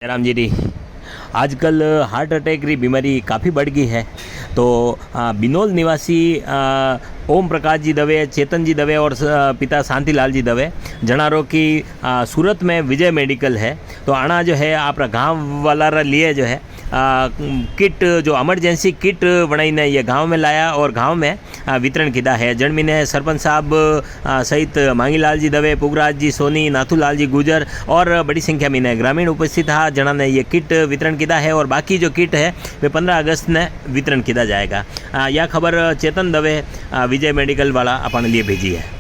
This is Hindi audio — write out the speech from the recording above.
राम जी री आजकल हार्ट अटैक री बीमारी काफ़ी बढ़ गई है। तो बिनोल निवासी ओम प्रकाश जी दवे, चेतन जी दवे और पिता शांतिलाल जी दवे जनारो कि सूरत में विजय मेडिकल है। तो आना जो है आप गाँव वाला लिए जो है किट जो एमरजेंसी किट बनाईने ये गांव में लाया और गांव में वितरण किया है। जन्मीने सरपंच साहब सहित मांगीलाल जी दवे, पुगराज जी सोनी, नाथूलाल जी गुजर और बड़ी संख्या में ग्रामीण उपस्थित था जिन्होंने ये किट वितरण किया है। और बाकी जो किट है वे 15 अगस्त ने वितरण किया जाएगा। यह खबर चेतन दवे विजय मेडिकल वाला अपन लिए भेजी है।